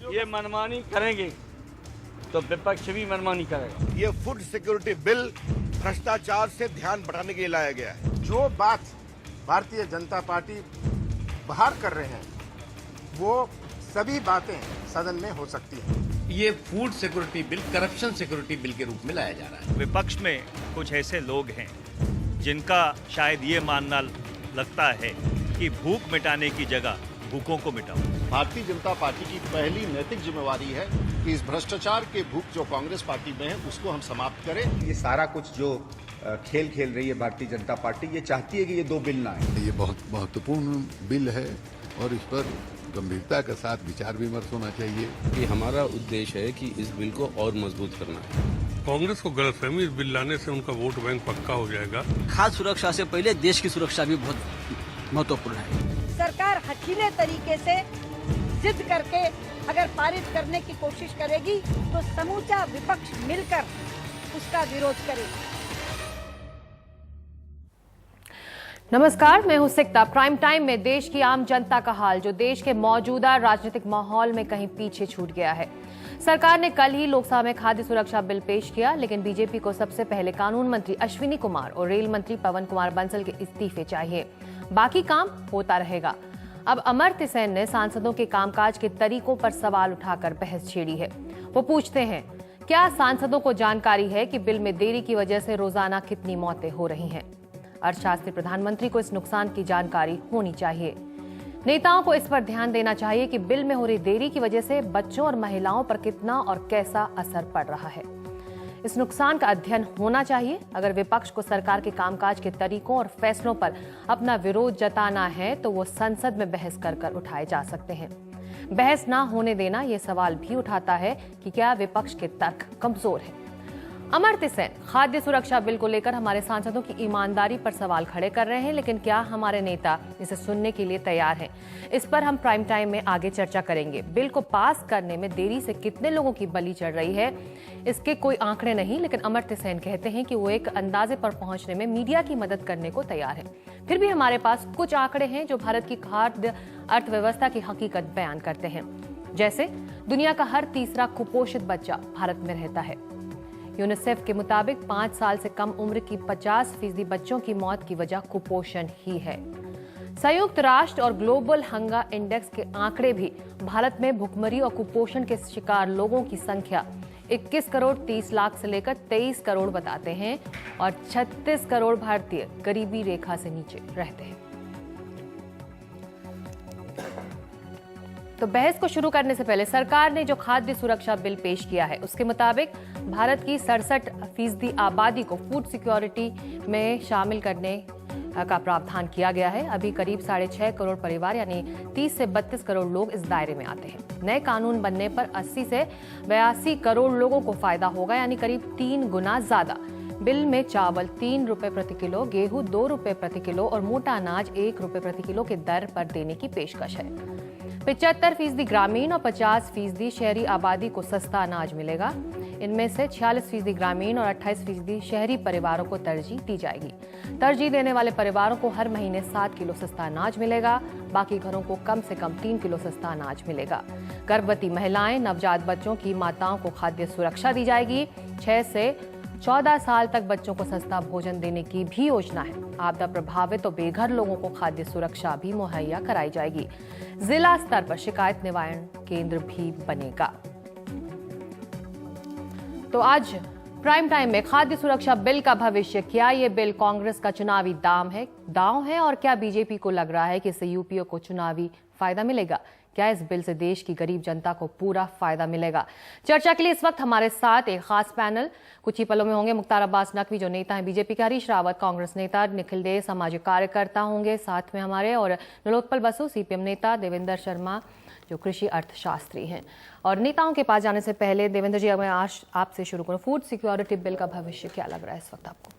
ये मनमानी करेंगे तो विपक्ष भी मनमानी करेगा। ये फूड सिक्योरिटी बिल भ्रष्टाचार से ध्यान बढ़ाने के लिए लाया गया है। जो बात भारतीय जनता पार्टी बाहर कर रहे हैं वो सभी बातें सदन में हो सकती हैं। ये food security bill corruption security bill के रूप में लाया जा रहा है। विपक्ष में कुछ ऐसे लोग हैं जिनका शायद ये मानना लगता है कि भूख मिटाने की जगह भूखों को मिटाओ। भारतीय जनता पार्टी की पहली नैतिक जिम्मेवारी है कि इस भ्रष्टाचार के भूख जो कांग्रेस पार्टी में है उसको हम समाप्त करें। ये सारा कुछ जो खेल खेल रही है भारतीय जनता पार्टी, ये चाहती है कि ये दो बिल ना आए। ये बहुत महत्वपूर्ण बिल है और इस पर गंभीरता के साथ विचार विमर्श होना चाहिए। कि हमारा उद्देश्य है कि इस बिल को और मजबूत करना है। कांग्रेस को गलतफहमी इस बिल लाने से उनका वोट बैंक पक्का हो जाएगा। खाद्य सुरक्षा से पहले देश की सुरक्षा भी बहुत महत्वपूर्ण है। सरकार हठीले तरीके से जिद करके अगर पारित करने की कोशिश करेगी तो समूचा विपक्ष मिलकर उसका विरोध करेगा। नमस्कार, मैं हूं सिकता। प्राइम टाइम में देश की आम जनता का हाल, जो देश के मौजूदा राजनीतिक माहौल में कहीं पीछे छूट गया है। सरकार ने कल ही लोकसभा में खाद्य सुरक्षा बिल पेश किया, लेकिन बीजेपी को सबसे पहले कानून मंत्री अश्विनी कुमार और रेल मंत्री पवन कुमार बंसल के इस्तीफे चाहिए। बाकी काम होता रहेगा। अब अमर्त्य सेन ने सांसदों के कामकाज के तरीकों पर सवाल उठाकर बहस छेड़ी है। वो पूछते हैं, क्या सांसदों को जानकारी है कि बिल में देरी की वजह से रोजाना कितनी मौतें हो रही हैं? अर्थशास्त्री प्रधानमंत्री को इस नुकसान की जानकारी होनी चाहिए। नेताओं को इस पर ध्यान देना चाहिए कि बिल में हो रही देरी की वजह से बच्चों और महिलाओं पर कितना और कैसा असर पड़ रहा है। इस नुकसान का अध्ययन होना चाहिए। अगर विपक्ष को सरकार के कामकाज के तरीकों और फैसलों पर अपना विरोध जताना है तो वो संसद में बहस कर उठाए जा सकते हैं। बहस ना होने देना ये सवाल भी उठाता है कि क्या विपक्ष के तर्क कमजोर है। अमर्त्य सेन खाद्य सुरक्षा बिल को लेकर हमारे सांसदों की ईमानदारी पर सवाल खड़े कर रहे हैं, लेकिन क्या हमारे नेता इसे सुनने के लिए तैयार हैं? इस पर हम प्राइम टाइम में आगे चर्चा करेंगे। बिल को पास करने में देरी से कितने लोगों की बलि चढ़ रही है, इसके कोई आंकड़े नहीं, लेकिन अमर्त्य सेन कहते हैं कि वो एक अंदाजे पर पहुंचने में मीडिया की मदद करने को तैयार है। फिर भी हमारे पास कुछ आंकड़े हैं जो भारत की खाद्य अर्थव्यवस्था की हकीकत बयान करते हैं। जैसे दुनिया का हर तीसरा कुपोषित बच्चा भारत में रहता है। यूनिसेफ के मुताबिक 5 साल से कम उम्र की 50% बच्चों की मौत की वजह कुपोषण ही है। संयुक्त राष्ट्र और ग्लोबल हंगर इंडेक्स के आंकड़े भी भारत में भुखमरी और कुपोषण के शिकार लोगों की संख्या 21 करोड़ 30 लाख से लेकर 23 करोड़ बताते हैं और 36 करोड़ भारतीय गरीबी रेखा से नीचे रहते हैं। तो बहस को शुरू करने से पहले सरकार ने जो खाद्य सुरक्षा बिल पेश किया है उसके मुताबिक भारत की 67% आबादी को फूड सिक्योरिटी में शामिल करने का प्रावधान किया गया है। अभी करीब 6.5 करोड़ परिवार यानी 30 से 32 करोड़ लोग इस दायरे में आते हैं। नए कानून बनने पर 80 से 82 करोड़ लोगों को फायदा होगा, यानी करीब 3 गुना ज्यादा। बिल में चावल 3 रुपए प्रति किलो, गेहूं 2 रुपए प्रति किलो और मोटा अनाज 1 रुपए प्रति किलो के दर पर देने की पेशकश है। 75% ग्रामीण और 50% शहरी आबादी को सस्ता अनाज मिलेगा। इनमें से 46% ग्रामीण और 28% शहरी परिवारों को तरजीह दी जाएगी। तरजीह देने वाले परिवारों को हर महीने 7 किलो सस्ता अनाज मिलेगा। बाकी घरों को कम से कम 3 किलो सस्ता अनाज मिलेगा। गर्भवती महिलाएं, नवजात बच्चों की माताओं को खाद्य सुरक्षा दी जाएगी। 6 से 14 साल तक बच्चों को सस्ता भोजन देने की भी योजना है। आपदा प्रभावित और बेघर लोगों को खाद्य सुरक्षा भी मुहैया कराई जाएगी। जिला स्तर पर शिकायत निवारण केंद्र भी बनेगा। तो आज प्राइम टाइम में खाद्य सुरक्षा बिल का भविष्य, क्या ये बिल कांग्रेस का चुनावी दांव है और क्या बीजेपी को लग रहा है कि इससे यूपीए को चुनावी फायदा मिलेगा? क्या इस बिल से देश की गरीब जनता को पूरा फायदा मिलेगा? चर्चा के लिए इस वक्त हमारे साथ एक खास पैनल कुछ ही पलों में होंगे। मुख्तार अब्बास नकवी जो नेता हैं बीजेपी के, हरीश रावत कांग्रेस नेता, निखिल डे सामाजिक कार्यकर्ता होंगे साथ में हमारे, और नीलोत्पल बसु सीपीएम नेता, देवेंद्र शर्मा जो कृषि अर्थशास्त्री हैं। और नेताओं के पास जाने से पहले देवेंद्र जी, मैं आज आपसे शुरू करूं, फूड सिक्योरिटी बिल का भविष्य क्या लग रहा है इस वक्त आपको?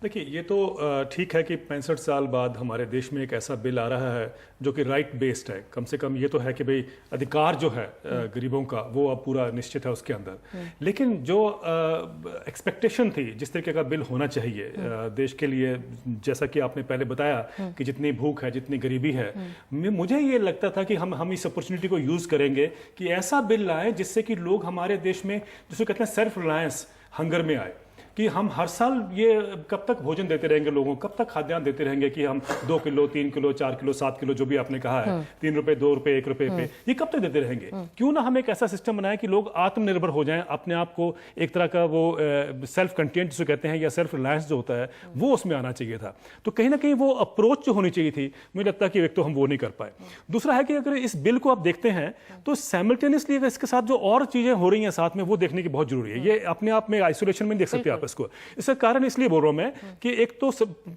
देखिए, ये तो ठीक है कि 65 साल बाद हमारे देश में एक ऐसा बिल आ रहा है जो कि राइट बेस्ड है। कम से कम ये तो है कि भाई अधिकार जो है गरीबों का वो अब पूरा निश्चित है उसके अंदर। लेकिन जो एक्सपेक्टेशन थी जिस तरीके का बिल होना चाहिए देश के लिए, जैसा कि आपने पहले बताया कि जितनी भूख है, जितनी गरीबी है, मुझे ये लगता था कि हम इस अपॉर्चुनिटी को यूज़ करेंगे कि ऐसा बिल लाएं जिससे कि लोग हमारे देश में जिसे कहते हैं सेल्फ रिलायंस हंगर में आए, कि हम हर साल ये कब तक भोजन देते रहेंगे लोगों को, कब तक खाद्यान्न देते रहेंगे कि हम 2 किलो 3 किलो 4 किलो 7 किलो जो भी आपने कहा है, 3 रुपए 2 रुपए 1 रुपए पे, ये कब तक देते रहेंगे? क्यों ना हम एक ऐसा सिस्टम बनाएं कि लोग आत्मनिर्भर हो जाएं, अपने आप को एक तरह का वो सेल्फ कंटेंट जिसे कहते हैं या सेल्फ रिलायंस जो होता है वो उसमें आना चाहिए था। तो कहीं ना कहीं वो अप्रोच जो होनी चाहिए थी, मुझे लगता है कि एक तो हम वो नहीं कर पाए। दूसरा है कि अगर इस बिल को आप देखते हैं तो साइमल्टेनियसली इसके साथ जो और चीजें हो रही हैं साथ में वो देखने की बहुत जरूरी है। ये अपने आप में आइसोलेशन में देख सकते हैं आप इसको। इसका कारण इसलिए बोल रहा हूं मैं कि एक तो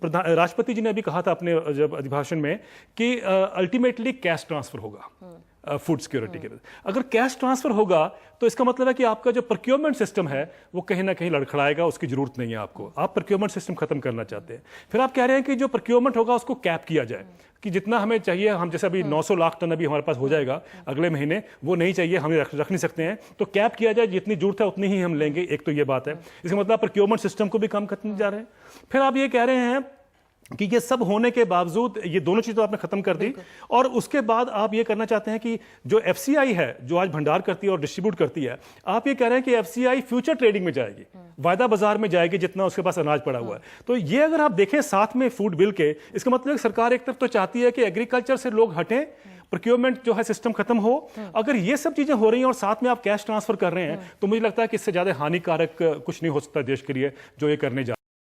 राष्ट्रपति जी ने अभी कहा था अपने जब अभिभाषण में कि अल्टीमेटली कैश ट्रांसफर होगा फूड सिक्योरिटी के। अगर कैश ट्रांसफर होगा तो इसका मतलब है कि आपका जो प्रोक्योरमेंट सिस्टम है वो कहीं ना कहीं लड़खड़ाएगा, उसकी जरूरत नहीं है आपको। आप प्रोक्योरमेंट सिस्टम खत्म करना चाहते हैं। फिर आप कह रहे हैं कि जो प्रोक्योरमेंट होगा उसको कैप किया जाए कि जितना हमें चाहिए, हम जैसे अभी 900 लाख टन अभी हमारे पास हो जाएगा अगले महीने, वो नहीं चाहिए, हम रख नहीं सकते हैं, तो कैप किया जाए, जितनी जरूरत है उतनी ही हम लेंगे। एक तो ये बात है, इसका मतलब प्रोक्योरमेंट सिस्टम को भी कम करने जा रहे हैं। फिर आप ये कह रहे हैं कि ये सब होने के बावजूद ये दोनों चीजें तो आपने खत्म कर दी, और उसके बाद आप ये करना चाहते हैं कि जो एफसीआई है जो आज भंडार करती है और डिस्ट्रीब्यूट करती है, आप ये कह रहे हैं कि एफसीआई फ्यूचर ट्रेडिंग में जाएगी, वायदा बाजार में जाएगी जितना उसके पास अनाज पड़ा हुआ है। तो ये अगर आप देखें साथ में फूड बिल के, इसका मतलब सरकार एक तरफ तो चाहती है कि एग्रीकल्चर से लोग हटें, प्रोक्योरमेंट जो है सिस्टम खत्म हो। अगर ये सब चीजें हो रही हैं और साथ में आप कैश ट्रांसफर कर रहे हैं तो मुझे लगता है कि इससे ज्यादा हानिकारक कुछ नहीं हो सकता देश के लिए जो ये करने जा